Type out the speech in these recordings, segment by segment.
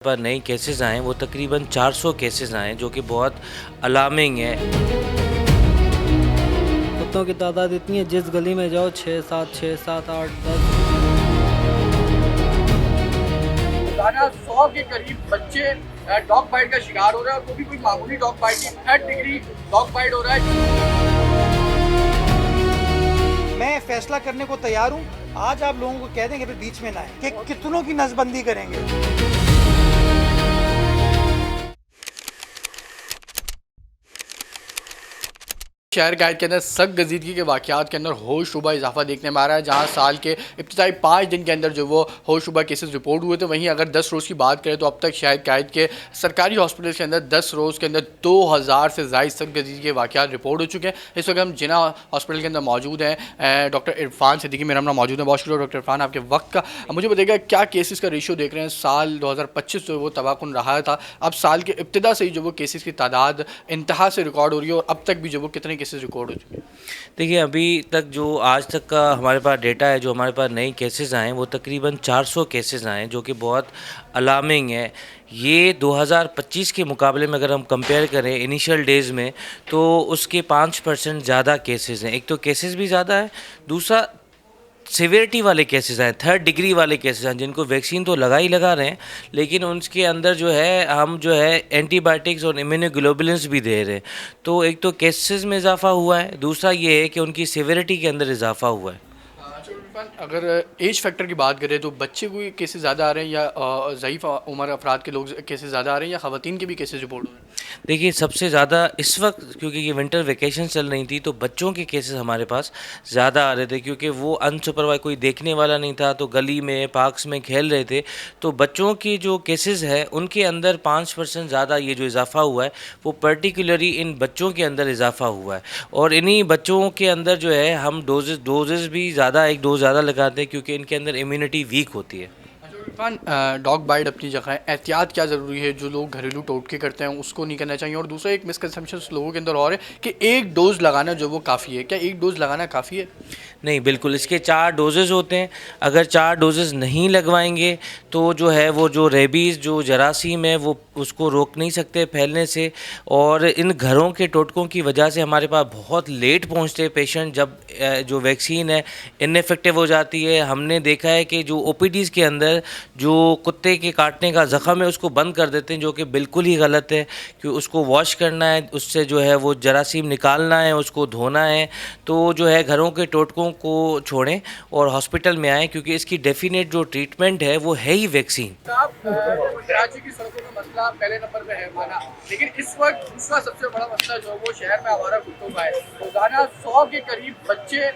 पर नए केसेस आए वो तकरीबन 400 केसेस आए जो कि बहुत अलार्मिंग है। कुत्तों की तादाद इतनी है, जिस गली में जाओ 6 7 8 10। रोजाना 100 के करीब बच्चे डॉग बाइट का शिकार हो रहे हैं और वो भी कोई मामूली डॉग बाइट नहीं, 3rd डिग्री डॉग बाइट हो रहा है। मैं फैसला करने को तैयार हूँ। आज आप लोगों को कह देंगे फिर बीच में ना आए कि कितनों की नसबंदी करेंगे। शहर कैद के अंदर सख्त गजीदगी के वाक़यात के अंदर होशरुबा इजाफा देखने में आ रहा है, जहाँ साल के इब्तिदाई 5 दिन के अंदर जो वो होशरुबा केसेस रिपोर्ट हुए थे। वहीं अगर 10 रोज़ की बात करें तो अब तक शहर कैद के सरकारी हॉस्पिटल के अंदर 10 रोज़ के अंदर 2000 से ज़ायद सख्त गजीदगी के वाक़यात रिपोर्ट हो चुके हैं। इस वक्त हम जिना हॉस्पिटल के अंदर मौजूद हैं। डॉक्टर इरफान सिद्दीकी मेरा नाम मौजूद है। बहुत शुक्रिया डॉक्टर इरफान आपके वक्त का। मुझे बताइएगा क्या केसेस का रेशियो देख रहे हैं। साल 2025 जो वो तबाहकुन रहा था, अब साल के इब्तिदा से ही जो वो केसेस की तादाद इंतहा से रिकॉर्ड हो रही है और अब तक भी जो वो कितने केसेस रिकॉर्ड हो चुके हैं। देखिए, अभी तक जो आज तक का हमारे पास डेटा है, जो हमारे पास नए केसेस आए वो तकरीबन 400 केसेस आए जो कि बहुत अलार्मिंग है। ये 2025 के मुकाबले में अगर हम कंपेयर करें इनिशियल डेज़ में, तो उसके 5% ज़्यादा केसेस हैं। एक तो केसेस भी ज़्यादा है, दूसरा सिवियरिटी वाले केसेस हैं, 3rd डिग्री वाले केसेस हैं जिनको वैक्सीन तो लगा ही लगा रहे हैं, लेकिन उनके अंदर जो है हम जो है एंटीबायोटिक्स और इम्यूनोग्लोबुलिन्स भी दे रहे हैं। तो एक तो केसेस में इजाफा हुआ है, दूसरा ये है कि उनकी सिवियरिटी के अंदर इजाफा हुआ है। अगर एज फैक्टर की बात करें तो बच्चे कोई केसेस ज़्यादा आ रहे हैं या ज़ईफ़ उम्र अफराद के लोग केसेस ज़्यादा आ रहे हैं या ख़वातीन के भी केसेस रिपोर्ट हो रहे हैं? देखिए, सबसे ज़्यादा इस वक्त क्योंकि ये विंटर वेकेशन चल रही थी, तो बच्चों के केसेस हमारे पास ज़्यादा आ रहे थे क्योंकि वो अनसुपरवाइज कोई देखने वाला नहीं था, तो गली में पार्क्स में खेल रहे थे। तो बच्चों की जो केसेस है उनके अंदर 5% ज़्यादा ये जो इजाफा हुआ है वो पर्टिकुलरली इन बच्चों के अंदर इजाफा हुआ है। और इन्हीं बच्चों के अंदर जो है हम डोजेस भी ज़्यादा, एक डोज ज़्यादा लगाते हैं क्योंकि इनके अंदर इम्यूनिटी वीक होती है। इरफान, डॉग बाइट अपनी जगह है, एहतियात क्या ज़रूरी है? जो लोग घरेलू टोटके करते हैं उसको नहीं करना चाहिए। और दूसरा एक मिसकंसेप्शन लोगों के अंदर और है कि एक डोज़ लगाना जो वो काफ़ी है। क्या एक डोज़ लगाना काफ़ी है? नहीं, बिल्कुल इसके 4 डोजेज़ होते हैं। अगर 4 डोजेज़ नहीं लगवाएंगे तो जो है वो जो रेबीज़ जो जरासीम है वो उसको रोक नहीं सकते फैलने से। और इन घरों के टोटकों की वजह से हमारे पास बहुत लेट पहुंचते हैं पेशेंट, जब जो वैक्सीन है इनइफेक्टिव हो जाती है। हमने देखा है कि जो ओपीडीज़ के अंदर जो कुत्ते के काटने का ज़ख़म है उसको बंद कर देते हैं, जो कि बिल्कुल ही गलत है कि उसको वॉश करना है, उससे जो है वो जरासीम निकालना है, उसको धोना है। तो जो है घरों के टोटकों को छोड़ें और हॉस्पिटल में आएँ क्योंकि इसकी डेफिनेट जो ट्रीटमेंट है वो है ही वैक्सीन। कराची की सड़कों में मसला पहले नंबर पे है माना, लेकिन इस वक्त दूसरा सबसे बड़ा मसला जो वो शहर में आवारा कुत्तों का है। रोजाना 100 के करीब बच्चे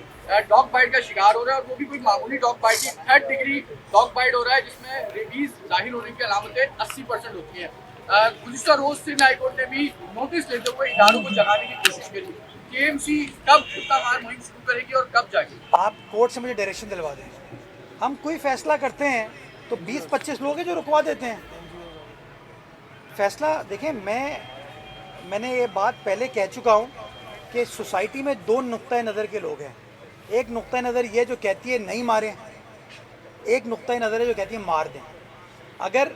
डॉग बाइट का शिकार हो रहे हैं और वो भी कोई मामूली डॉग बाइट नहीं, 3rd डिग्री डॉग बाइट हो रहा है, जिसमें रेबीज जाहिर होने की अलामतें 80% होती हैं। गुज़िश्ता रोज सिंध हाईकोर्ट ने भी नोटिस लेते हुए इदारों को जगाने की कोशिश करी। केएमसी कब कुत्ता मार मुहिम शुरू करेगी और कब जाएगी? आप कोर्ट से मुझे डायरेक्शन दिलवा दें। हम कोई फैसला करते हैं तो 20-25 लोग हैं जो रुकवा देते हैं फैसला। देखें, मैंने ये बात पहले कह चुका हूँ कि सोसाइटी में 2 नुक्ता नज़र के लोग हैं। एक नुक्ता नज़र ये जो कहती है नहीं मारें, एक नुक्ता नज़र है जो कहती है मार दें। अगर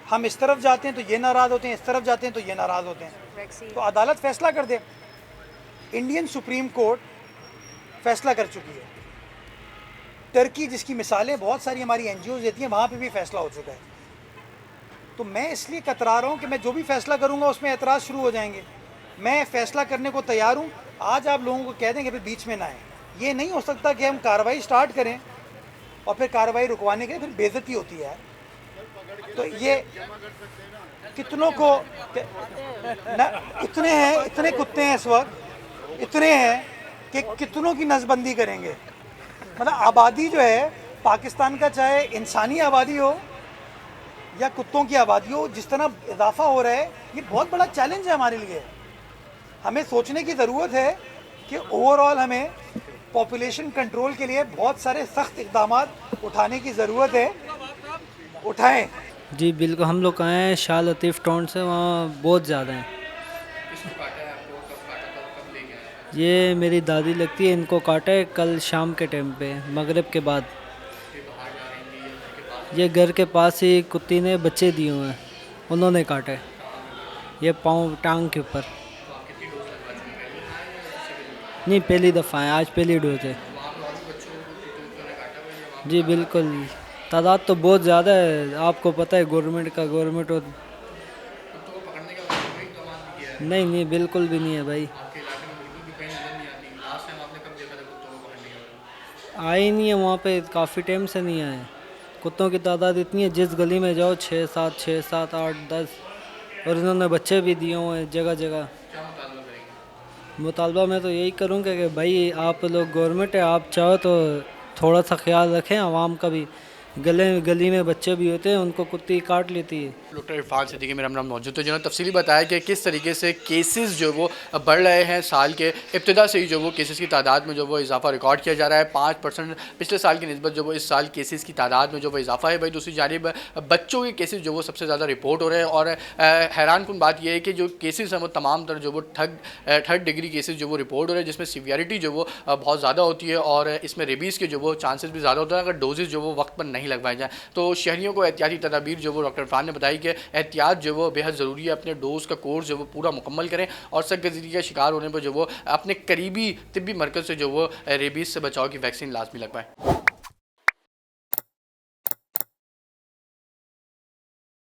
हम इस तरफ जाते हैं तो ये नाराज़ होते हैं, इस तरफ जाते हैं तो ये नाराज़ होते हैं। तो अदालत फैसला कर दे। इंडियन सुप्रीम कोर्ट फैसला कर चुकी है। टर्की, जिसकी मिसालें बहुत सारी हमारी एनजीओ देती हैं, वहाँ पे भी फैसला हो चुका है। तो मैं इसलिए कतरा रहा हूँ कि मैं जो भी फैसला करूँगा उसमें एतराज़ शुरू हो जाएंगे। मैं फैसला करने को तैयार हूँ। आज आप लोगों को कह देंगे फिर बीच में ना आए। ये नहीं हो सकता कि हम कार्रवाई स्टार्ट करें और फिर कार्रवाई रुकवाने के लिए फिर बेइज्जती होती है। तो ये कितनों को इतने हैं, इतने कुत्ते हैं इस वक्त, इतने हैं कि कितनों की नसबंदी करेंगे। मतलब आबादी जो है पाकिस्तान का, चाहे इंसानी आबादी हो या कुत्तों की आबादी हो, जिस तरह इजाफा हो रहा है, ये बहुत बड़ा चैलेंज है हमारे लिए। हमें सोचने की ज़रूरत है कि ओवरऑल हमें पॉपुलेशन कंट्रोल के लिए बहुत सारे सख्त इक़दाम उठाने की ज़रूरत है। उठाएं। जी बिल्कुल, हम लोग आए हैं शाह लतीफ़ टाउन से, वहाँ बहुत ज़्यादा हैं। ये मेरी दादी लगती है, इनको काटा है कल शाम के टाइम पे, मगरिब के बाद। ये घर के पास ही कुत्ती ने बच्चे दिए हुए हैं। उन्होंने काटे, ये पाँव टांग के ऊपर। नहीं, पहली दफ़ा है, आज पहली डोज है। जी बिल्कुल, तादाद तो बहुत ज़्यादा है, आपको पता है गवर्नमेंट और नहीं नहीं बिल्कुल भी नहीं है भाई, आए ही नहीं है वहाँ पे, काफ़ी टाइम से नहीं आए। कुत्तों की तादाद इतनी है, जिस गली में जाओ 6, 7, 8, 10, और इन्होंने बच्चे भी दिए हुए हैं जगह जगह। मुतालबा मैं तो यही करूँगा कि भाई आप लोग गवर्नमेंट है, आप चाहो तो थोड़ा सा ख्याल रखें आवाम का भी। गली में बच्चे भी होते हैं, उनको कुत्ती काट लेती है। डॉक्टर इरफान सिद्दीकी मेरा नाम मौजूद है, जिन्होंने तफसीली बताया कि किस तरीके से केसेस जो वो बढ़ रहे हैं। साल के इब्तिदा से ही जो वो केसेस की तादाद में जो वो इजाफा रिकॉर्ड किया जा रहा है। 5% पिछले साल की निस्बत जो वो इस साल केसेस की तादाद में जो वो इजाफा है। भाई दूसरी जानिब बच्चों के केसेस जो वो सबसे ज़्यादा रिपोर्ट हो रहे हैं, और हैरान कुन बात यह है कि जो केसेस हैं वो तमाम तर जो वो थर्ड डिग्री केसेस जो वो रिपोर्ट हो रहे हैं, जिसमें सीवियरिटी जो वो बहुत ज़्यादा होती है, और इसमें रेबीज़ के जो वो चांसेस भी ज़्यादा होते हैं अगर डोजेज़ जो वो वक्त पर नहीं लगवाए जाएँ। तो शहरियों को एहतियाती तदाबीर जो वो डॉक्टर इरफान ने बताई कि एहतियात जो वो बेहद ज़रूरी है। अपने डोज का कोर्स जो वो पूरा मुकम्मल करें, और सख्त का शिकार होने पर जो वो अपने करीबी तिब्बी मरकज़ से जो वो रेबीज़ से बचाव की वैक्सीन लाजमी लगवाएं।